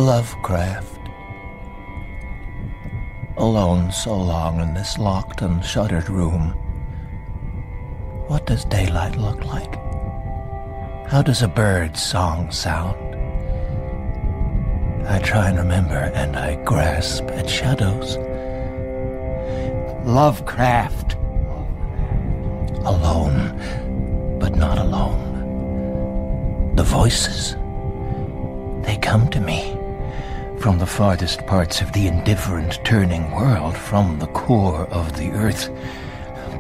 Lovecraft. Alone so long in this locked and shuttered room. What does daylight look like? How does a bird's song sound? I try and remember, and I grasp at shadows. Lovecraft. Alone, but not alone. The voices, they come to me from the farthest parts of the indifferent turning world, from the core of the earth.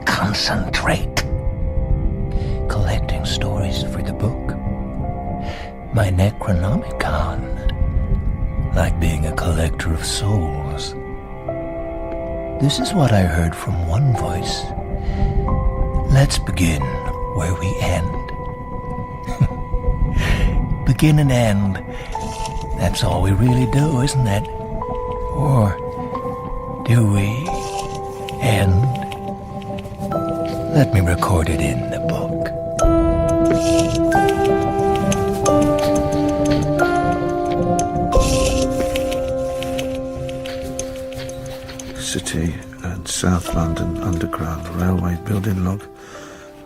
Concentrate. Collecting stories for the book. My Necronomicon. Like being a collector of souls. This is what I heard from one voice. Let's begin where we end. Begin and end. That's all we really do, isn't it? Or do we end? Let me record it in the book. City and South London Underground Railway building log,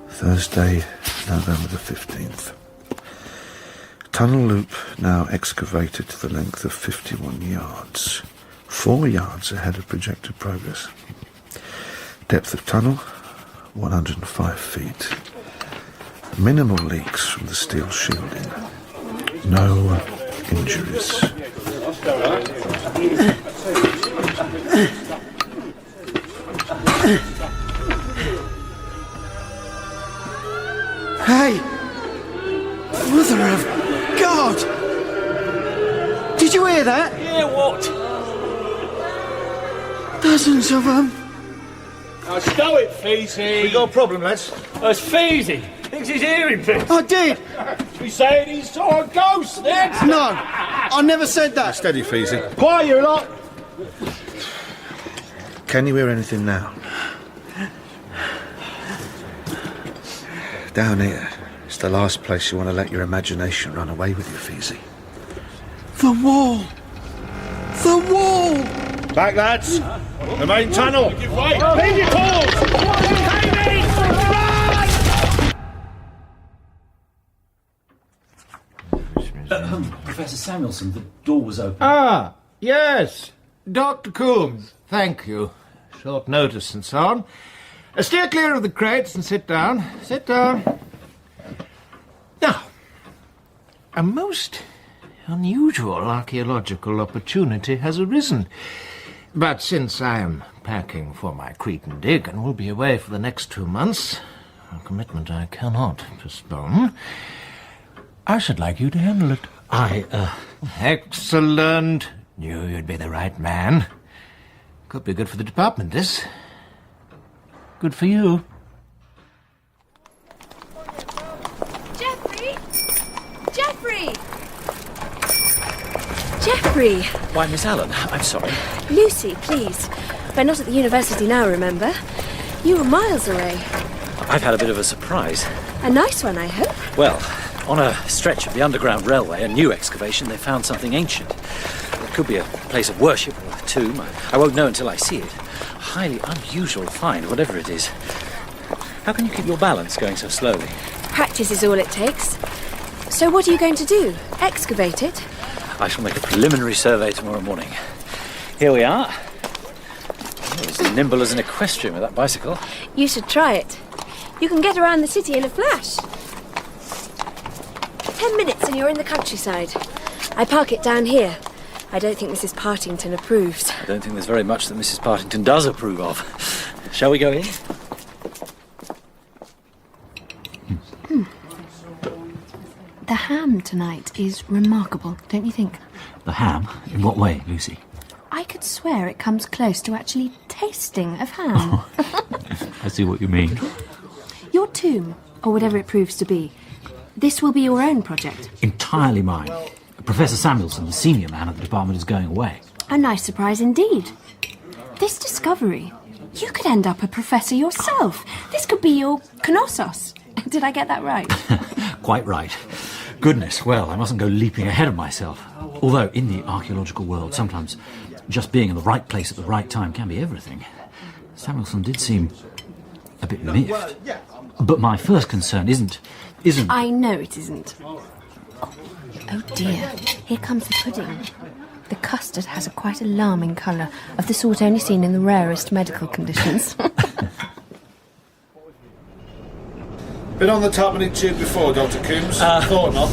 Thursday, November the 15th. Tunnel loop now excavated to the length of 51 yards, 4 yards ahead of projected progress. Depth of tunnel, 105 feet. Minimal leaks from the steel shielding. No injuries. Hey! Mother of God! Did you hear that? Hear what? Dozens of them. Now stow it, Feezy. We got a problem, lads. That's Feezy. Thinks he's hearing things. I did. We saying he saw a ghost, Ned? No, I never said that. Steady, Feezy. Quiet, you lot. Can you hear anything now? Down here. It's the last place you want to let your imagination run away with you, Feezy. The wall. The wall. Back, lads. The main tunnel. Give way. Leave your calls. Professor Samuelson, the door was open. Ah, yes. Dr. Coombs, thank you. Short notice and so on. Steer clear of the crates and sit down. Sit down. Now, a most unusual archaeological opportunity has arisen. But since I am packing for my Cretan dig and will be away for the next 2 months, a commitment I cannot postpone, I should like you to handle it. Excellent. Knew you'd be the right man. Could be good for the department, this. Good for you. Geoffrey! Geoffrey! Geoffrey! Why, Miss Allen, I'm sorry. Lucy, please. We're not at the university now, remember? You were miles away. I've had a bit of a surprise. A nice one, I hope. Well, on a stretch of the Underground Railway, a new excavation, they found something ancient. It could be a place of worship or a tomb. I won't know until I see it. A highly unusual find, whatever it is. How can you keep your balance going so slowly? Practice is all it takes. So what are you going to do? Excavate it? I shall make a preliminary survey tomorrow morning. Here we are. Oh, as nimble as an equestrian with that bicycle. You should try it. You can get around the city in a flash. 10 minutes and you're in the countryside. I park it down here. I don't think Mrs. Partington approves. I don't think there's very much that Mrs. Partington does approve of. Shall we go in? The ham tonight is remarkable, don't you think? The ham? In what way, Lucy? I could swear it comes close to actually tasting of ham. I see what you mean. Your tomb, or whatever it proves to be, this will be your own project. Entirely mine. Professor Samuelson, the senior man at the department, is going away. A nice surprise indeed. This discovery, you could end up a professor yourself. This could be your Knossos. Did I get that right? Quite right. Goodness, well, I mustn't go leaping ahead of myself. Although in the archaeological world, sometimes just being in the right place at the right time can be everything. Samuelson did seem a bit miffed. But my first concern isn't... I know it isn't. Oh dear, here comes the pudding. The custard has a quite alarming colour, of the sort only seen in the rarest medical conditions. Been on the tuppenny tube before, Dr. Coombs? Thought not.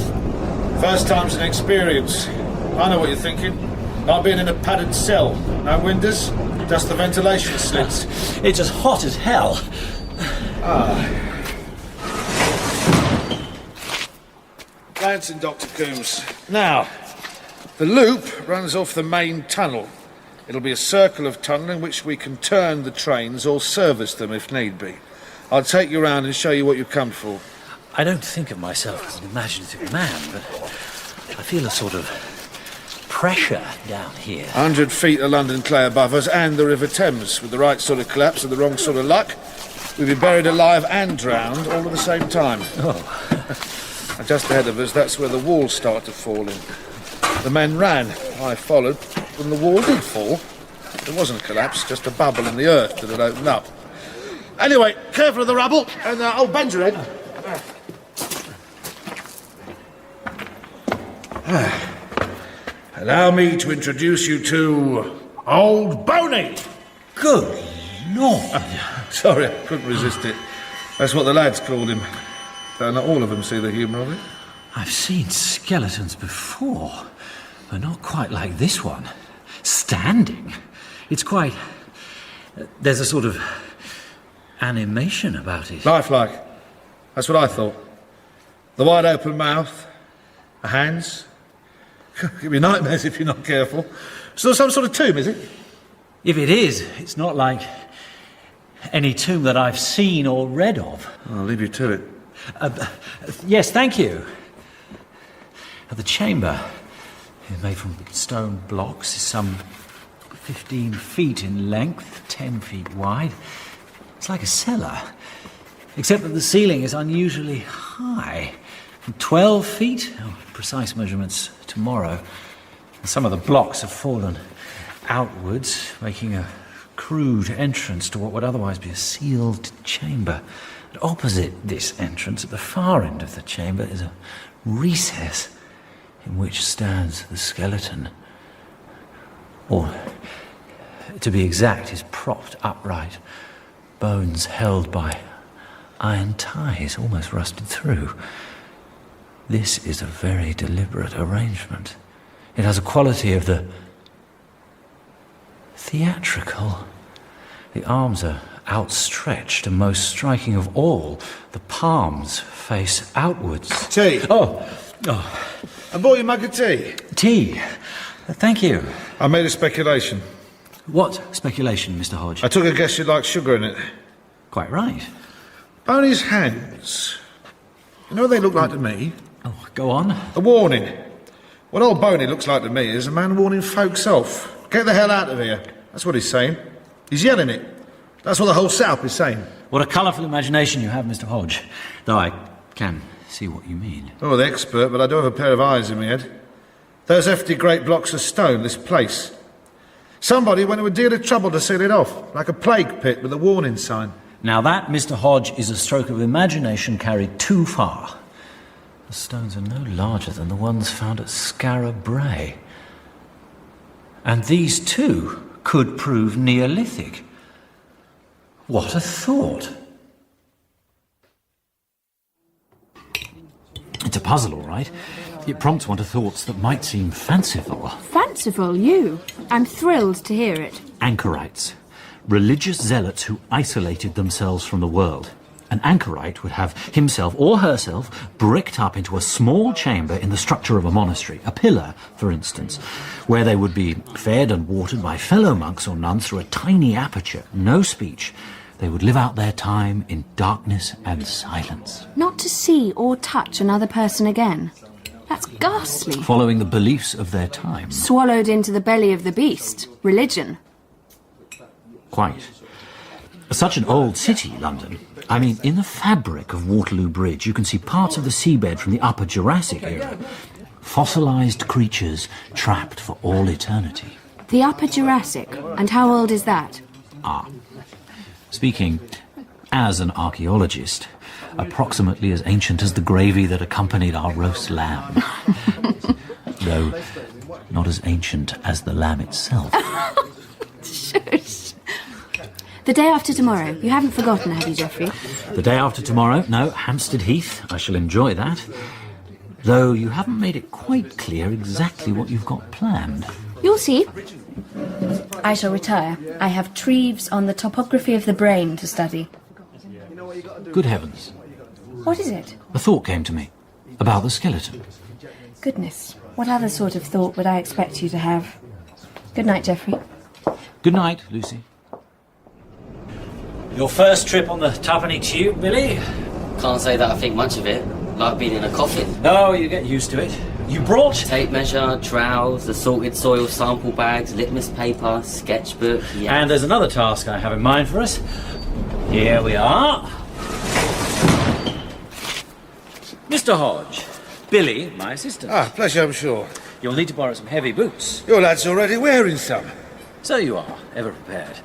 First time's an experience. I know what you're thinking. Like being in a padded cell. No windows, just the ventilation slits. It's as hot as hell. Glancing, Dr. Coombs. Now, the loop runs off the main tunnel. It'll be a circle of tunnel in which we can turn the trains or service them if need be. I'll take you around and show you what you've come for. I don't think of myself as an imaginative man, but I feel a sort of pressure down here. 100 feet of London clay above us and the River Thames. With the right sort of collapse and the wrong sort of luck, we'd be buried alive and drowned all at the same time. Oh. And just ahead of us, that's where the wall started to fall in. The men ran. I followed. When the wall did fall, it wasn't a collapse, just a bubble in the earth that had opened up. Anyway, careful of the rubble, and bend your head. Allow me to introduce you to Old Boney. Good Lord. Sorry, I couldn't resist it. That's what the lads called him. Though not all of them see the humour of it. I've seen skeletons before, but not quite like this one. Standing. It's quite... there's a sort of animation about it. Lifelike. That's what I thought. The wide open mouth, the hands. Give me nightmares if you're not careful. So some sort of tomb, is it? If it is, it's not like any tomb that I've seen or read of. I'll leave you to it. Yes, thank you. The chamber, made from stone blocks, is some 15 feet in length, 10 feet wide. It's like a cellar, except that the ceiling is unusually high. 12 feet, precise measurements tomorrow. And some of the blocks have fallen outwards, making a crude entrance to what would otherwise be a sealed chamber. And opposite this entrance, at the far end of the chamber, is a recess in which stands the skeleton. Or, to be exact, is propped upright, bones held by iron ties, almost rusted through. This is a very deliberate arrangement. It has a quality of the theatrical. The arms are outstretched, and most striking of all, the palms face outwards. Tea. Oh. I bought you a mug of tea. Tea. Thank you. I made a speculation. What speculation, Mr. Hodge? I took a guess you'd like sugar in it. Quite right. Boney's hands. You know what they look like to me? Oh, go on. A warning. What old Boney looks like to me is a man warning folks off. Get the hell out of here. That's what he's saying. He's yelling it. That's what the whole South is saying. What a colourful imagination you have, Mr. Hodge. Though I can see what you mean. Oh, the expert, but I do have a pair of eyes in my head. Those hefty great blocks of stone, this place. Somebody went to a deal of trouble to seal it off, like a plague pit with a warning sign. Now that, Mr. Hodge, is a stroke of imagination carried too far. The stones are no larger than the ones found at Skara Brae. And these too could prove Neolithic. What a thought! It's a puzzle, all right. It prompts one to thoughts that might seem fanciful. Fanciful, you? I'm thrilled to hear it. Anchorites. Religious zealots who isolated themselves from the world. An anchorite would have himself or herself bricked up into a small chamber in the structure of a monastery, a pillar, for instance, where they would be fed and watered by fellow monks or nuns through a tiny aperture, no speech. They would live out their time in darkness and silence. Not to see or touch another person again. That's ghastly. Following the beliefs of their time. Swallowed into the belly of the beast. Religion. Quite. Such an old city, London. I mean, in the fabric of Waterloo Bridge, you can see parts of the seabed from the Upper Jurassic era. Fossilised creatures trapped for all eternity. The Upper Jurassic. And how old is that? Speaking as an archaeologist, approximately as ancient as the gravy that accompanied our roast lamb. Though not as ancient as the lamb itself. Shush. The day after tomorrow. You haven't forgotten, have you, Geoffrey? The day after tomorrow? No, Hampstead Heath. I shall enjoy that. Though you haven't made it quite clear exactly what you've got planned. You'll see. I shall retire. I have Treves on the topography of the brain to study. Good heavens. What is it? A thought came to me about the skeleton. Goodness. What other sort of thought would I expect you to have? Good night, Geoffrey. Good night, Lucy. Your first trip on the Twopenny Tube, Billy? Can't say that I think much of it. Like being in a coffin. No, you get used to it. You brought... Tape measure, trowels, assorted soil sample bags, litmus paper, sketchbook, yeah. And there's another task I have in mind for us. Here we are. Mr. Hodge. Billy, my assistant. Pleasure, I'm sure. You'll need to borrow some heavy boots. Your lad's already wearing some. So you are, ever prepared.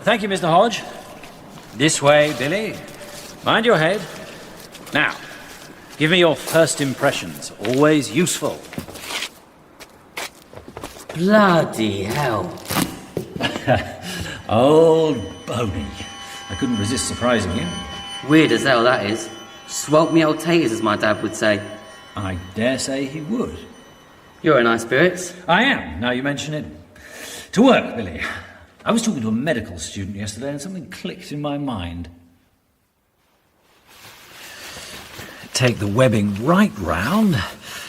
Thank you, Mr. Hodge. This way, Billy. Mind your head. Now, give me your first impressions. Always useful. Bloody hell. Old Boney. I couldn't resist surprising you. Weird as hell, that is. Swelt me old taters, as my dad would say. I dare say he would. You're in high spirits. I am, now you mention it. To work, Billy. I was talking to a medical student yesterday and something clicked in my mind. Take the webbing right round.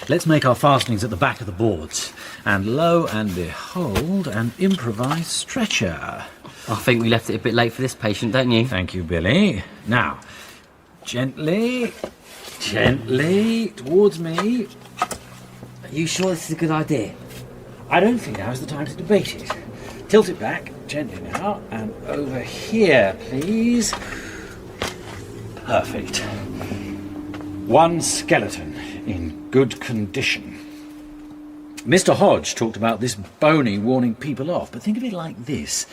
Let's make our fastenings at the back of the boards. And lo and behold, an improvised stretcher. I think we left it a bit late for this patient, don't you? Thank you, Billy. Now, gently, towards me. Are you sure this is a good idea? I don't think now's the time to debate it. Tilt it back, gently now, and over here, please. Perfect. One skeleton in good condition. Mr. Hodge talked about this Boney warning people off, but think of it like this.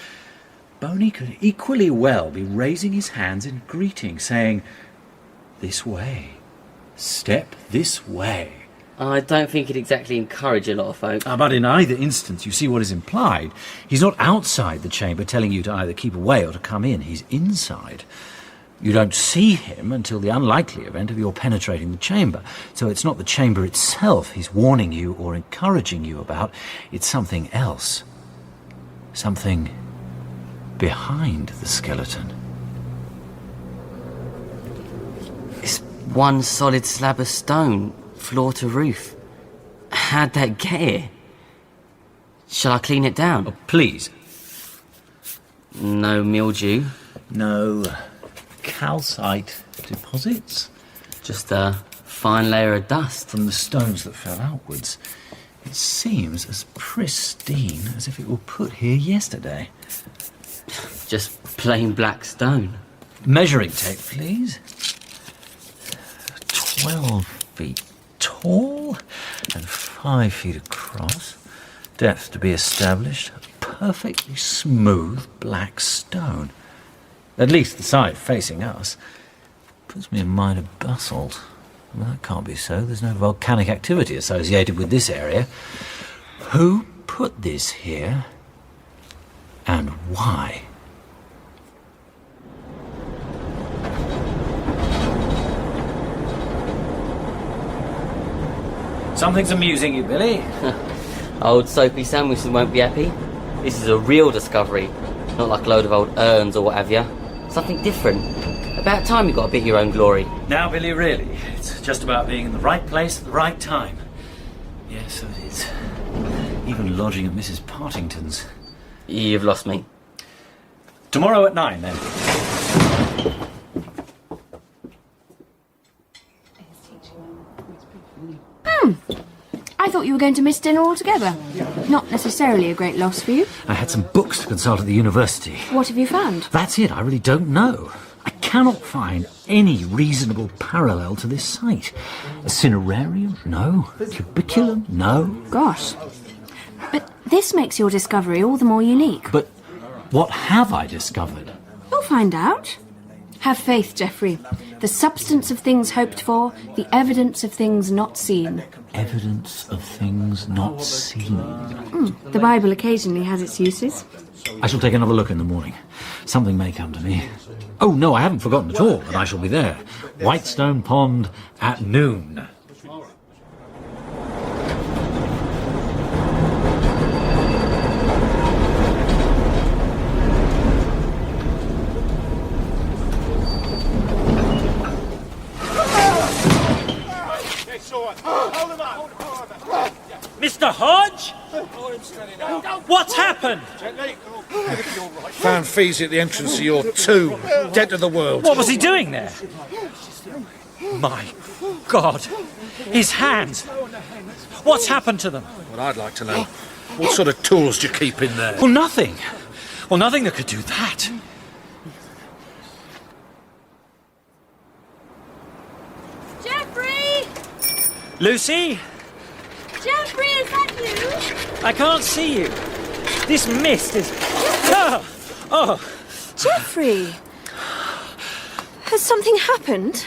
Boney could equally well be raising his hands in greeting, saying, "This way. Step this way." I don't think it'd exactly encourage a lot of folk. But in either instance, you see what is implied. He's not outside the chamber telling you to either keep away or to come in. He's inside. You don't see him until the unlikely event of your penetrating the chamber. So it's not the chamber itself he's warning you or encouraging you about. It's something else. Something behind the skeleton. It's one solid slab of stone, floor to roof. How'd that get here? Shall I clean it down? Oh, please. No mildew. No calcite deposits. Just a fine layer of dust. From the stones that fell outwards. It seems as pristine as if it were put here yesterday. Just plain black stone. Measuring tape, please. 12 feet tall and 5 feet across. Depth to be established. Perfectly smooth black stone. At least the side facing us. Puts me in mind of basalt. Well, that can't be so. There's no volcanic activity associated with this area. Who put this here? And why? Something's amusing you, Billy. Old soapy sandwiches won't be happy. This is a real discovery. Not like a load of old urns or what have you. Something different. About time you got a bit of your own glory. Now, Billy, really. It's just about being in the right place at the right time. Yes, so it is. Even lodging at Mrs. Partington's. You've lost me. Tomorrow at 9, then. I thought you were going to miss dinner altogether. Not necessarily a great loss for you. I had some books to consult at the university. What have you found? That's it, I really don't know. I cannot find any reasonable parallel to this site. A cinerarium? No. Cubiculum? No. Gosh. But this makes your discovery all the more unique. But what have I discovered? You'll find out. Have faith, Geoffrey. The substance of things hoped for, the evidence of things not seen. Evidence of things not seen. The Bible occasionally has its uses. I shall take another look in the morning. Something may come to me. Oh, no, I haven't forgotten at all, and I shall be there. Whitestone Pond at noon. Mr. Hodge? What's happened? Found Feezy at the entrance of your tomb, dead to the world. What was he doing there? My God. His hands. What's happened to them? What I'd like to know, what sort of tools do you keep in there? Well, nothing. Well, nothing that could do that. Geoffrey! Lucy? Geoffrey, is that you? I can't see you. This mist is... Oh! Geoffrey! Has something happened?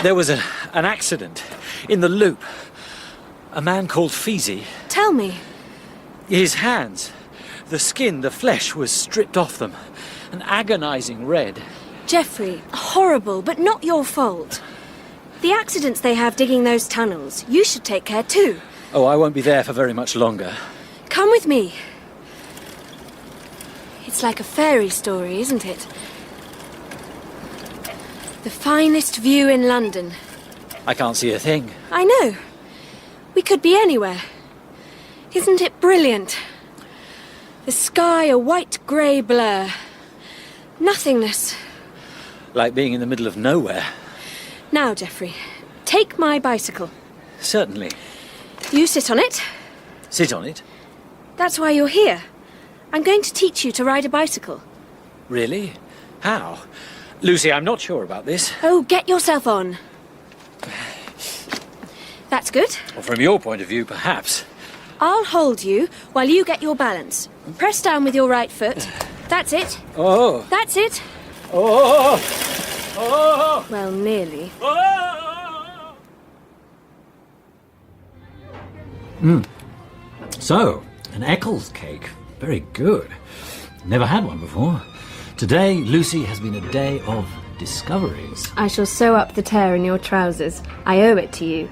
There was an accident in the loop. A man called Feezy. Tell me. His hands, the skin, the flesh was stripped off them. An agonizing red. Geoffrey, horrible, but not your fault. The accidents they have digging those tunnels, you should take care too. Oh, I won't be there for very much longer. Come with me. It's like a fairy story, isn't it? The finest view in London. I can't see a thing. I know. We could be anywhere. Isn't it brilliant? The sky a white-grey blur. Nothingness. Like being in the middle of nowhere. Now, Geoffrey, take my bicycle. Certainly. You sit on it. Sit on it. That's why you're here. I'm going to teach you to ride a bicycle. Really? How? Lucy, I'm not sure about this. Oh, get yourself on. That's good. Well, from your point of view, perhaps. I'll hold you while you get your balance. Press down with your right foot. That's it. Oh. That's it. Oh. Oh. Well, nearly. Oh. So, an Eccles cake. Very good. Never had one before. Today, Lucy, has been a day of discoveries. I shall sew up the tear in your trousers. I owe it to you.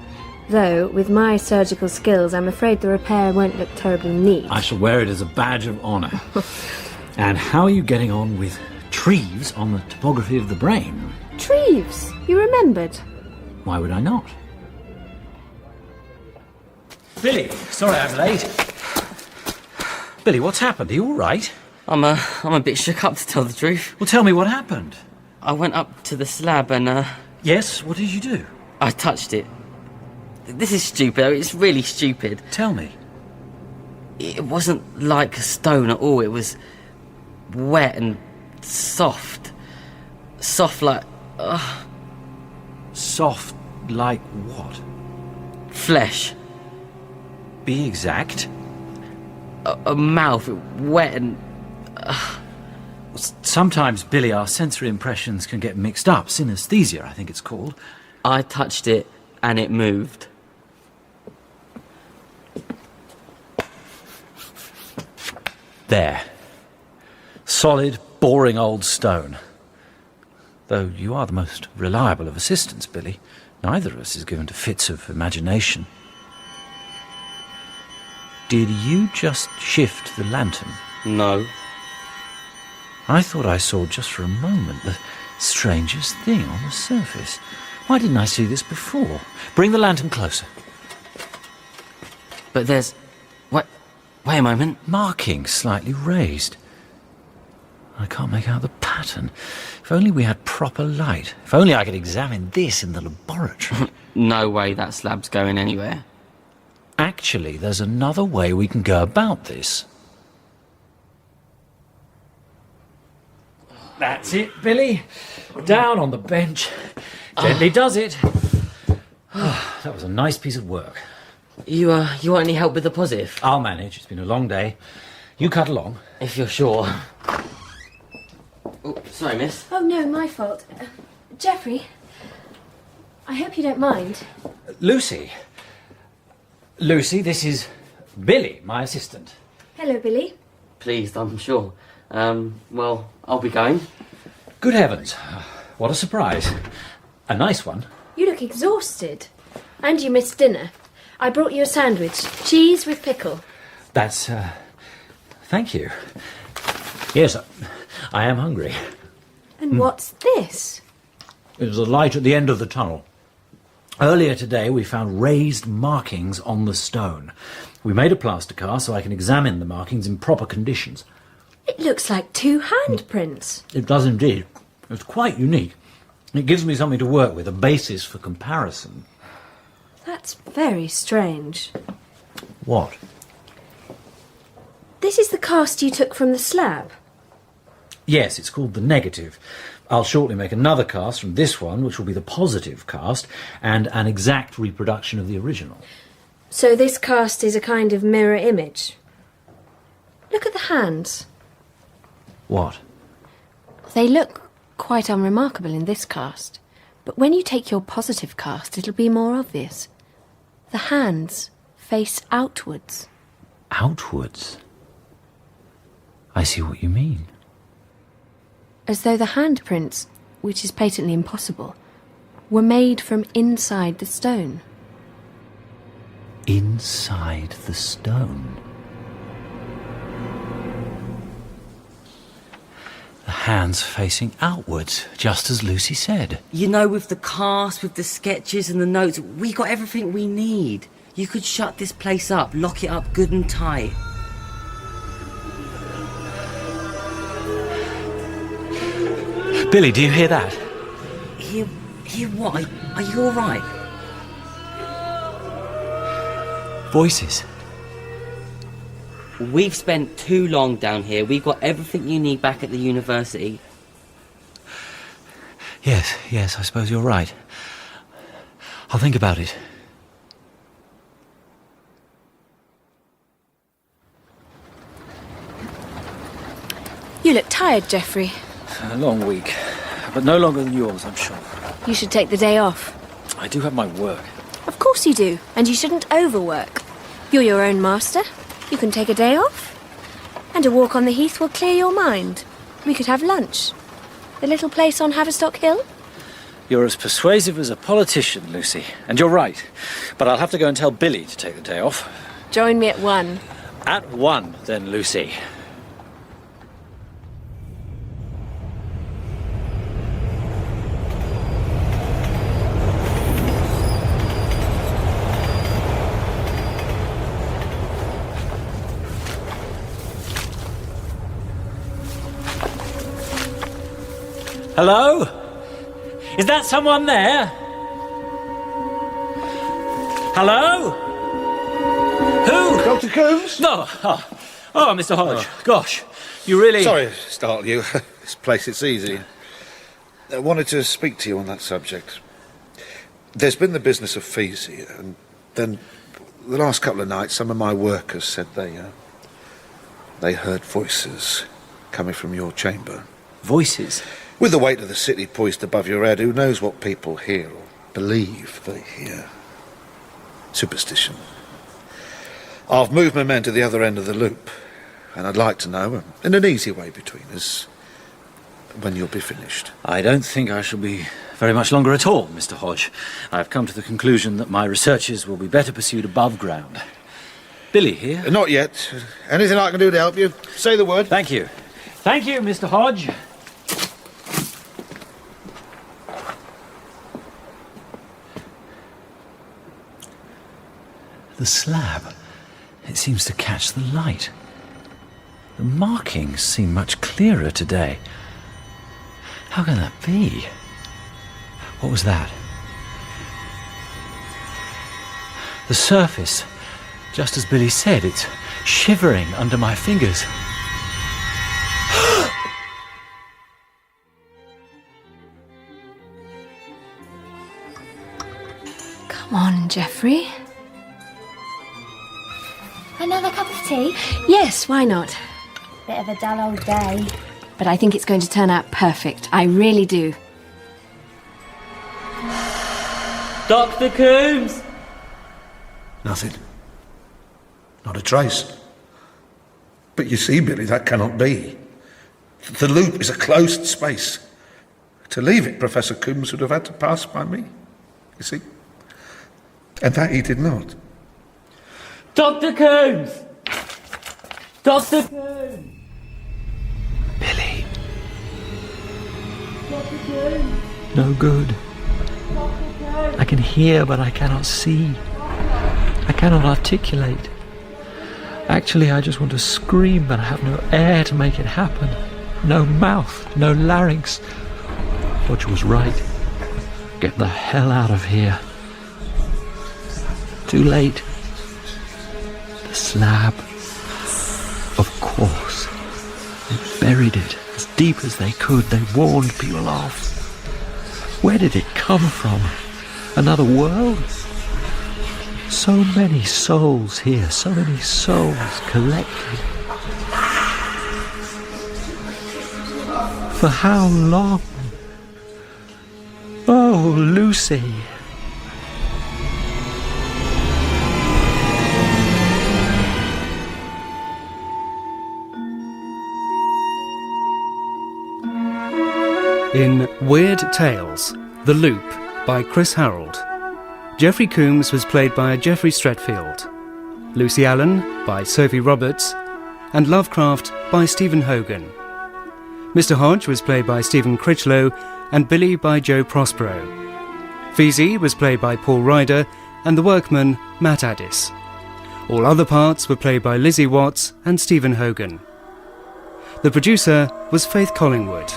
Though, with my surgical skills, I'm afraid the repair won't look terribly neat. I shall wear it as a badge of honour. And how are you getting on with Treves on the topography of the brain? Treves, you remembered. Why would I not? Billy, sorry I'm late. Billy, what's happened? Are you all right? I'm a bit shook up, to tell the truth. Well, tell me what happened. I went up to the slab and, Yes, what did you do? I touched it. This is stupid. It's really stupid. Tell me. It wasn't like a stone at all. It was wet and soft. Soft like... Soft like what? flesh. Be exact. A mouth, wet and... Sometimes, Billy, our sensory impressions can get mixed up. Synesthesia, I think it's called. I touched it and it moved. There. Solid, boring old stone. Though you are the most reliable of assistants, Billy. Neither of us is given to fits of imagination. Did you just shift the lantern? No. I thought I saw just for a moment the strangest thing on the surface. Why didn't I see this before? Bring the lantern closer. But there's... Wait a moment. Markings slightly raised. I can't make out the pattern. If only we had proper light. If only I could examine this in the laboratory. No way that slab's going anywhere. Actually, there's another way we can go about this. That's it, Billy. Down on the bench. Gently does it. That was a nice piece of work. You want any help with the positive? I'll manage. It's been a long day. You cut along. If you're sure. Oh, sorry, miss. Oh, no, my fault. Geoffrey, I hope you don't mind. Lucy, this is Billy, my assistant. Hello, Billy. Pleased, I'm sure. Well, I'll be going. Good heavens. What a surprise. A nice one. You look exhausted. And you missed dinner. I brought you a sandwich. Cheese with pickle. That's, thank you. Yes, I am hungry. And what's this? There's a light at the end of the tunnel. Earlier today, we found raised markings on the stone. We made a plaster cast so I can examine the markings in proper conditions. It looks like 2 handprints. It does indeed. It's quite unique. It gives me something to work with, a basis for comparison. That's very strange. What? This is the cast you took from the slab. Yes, it's called the negative. I'll shortly make another cast from this one, which will be the positive cast, and an exact reproduction of the original. So this cast is a kind of mirror image. Look at the hands. What? They look quite unremarkable in this cast, but when you take your positive cast, it'll be more obvious. The hands face outwards. Outwards? I see what you mean. As though the handprints, which is patently impossible, were made from inside the stone. Inside the stone? The hands facing outwards, just as Lucy said. You know, with the cast, with the sketches and the notes, we got everything we need. You could shut this place up, lock it up good and tight. Billy, do you hear that? Hear what? Are you all right? Voices. We've spent too long down here. We've got everything you need back at the university. Yes, I suppose you're right. I'll think about it. You look tired, Geoffrey. A long week, but no longer than yours, I'm sure. You should take the day off. I do have my work. Of course you do, and you shouldn't overwork. You're your own master. You can take a day off. And a walk on the heath will clear your mind. We could have lunch. The little place on Haverstock Hill? You're as persuasive as a politician, Lucy. And you're right. But I'll have to go and tell Billy to take the day off. Join me at 1. At 1, then, Lucy. Hello? Is that someone there? Hello? Who? Dr. Coombs? No. Oh, Mr. Hodge. Gosh, you really... Sorry to startle you. This place, it's easy. I wanted to speak to you on that subject. There's been the business of fees here, and then the last couple of nights, some of my workers said they heard voices coming from your chamber. Voices? With the weight of the city poised above your head, who knows what people hear or believe they hear? Superstition. I've moved my men to the other end of the loop, and I'd like to know, in an easy way between us, when you'll be finished. I don't think I shall be very much longer at all, Mr. Hodge. I've come to the conclusion that my researches will be better pursued above ground. Billy here? Not yet. Anything I can do to help you? Say the word. Thank you. Thank you, Mr. Hodge. The slab. It seems to catch the light. The markings seem much clearer today. How can that be? What was that? The surface, just as Billy said, it's shivering under my fingers. Geoffrey. Another cup of tea? Yes, why not? Bit of a dull old day. But I think it's going to turn out perfect. I really do. Dr. Coombs! Nothing. Not a trace. But you see, Billy, that cannot be. The loop is a closed space. To leave it, Professor Coombs would have had to pass by me. You see? And that he did not. Dr. Coombs! Dr. Coombs! Billy. No good. I can hear, but I cannot see. I cannot articulate. Actually, I just want to scream, but I have no air to make it happen. No mouth, no larynx. Hodge was right. Get the hell out of here. Too late. The slab. Of course. They buried it as deep as they could. They warned people off. Where did it come from? Another world? So many souls here, so many souls collected. For how long? Oh, Lucy. In Weird Tales, The Loop by Chris Harold, Geoffrey Coombs was played by Geoffrey Stretfield, Lucy Allen by Sophie Roberts, and Lovecraft by Stephen Hogan. Mr. Hodge was played by Stephen Critchlow and Billy by Joe Prospero. Feezy was played by Paul Ryder and the workman Matt Addis. All other parts were played by Lizzie Watts and Stephen Hogan. The producer was Faith Collingwood.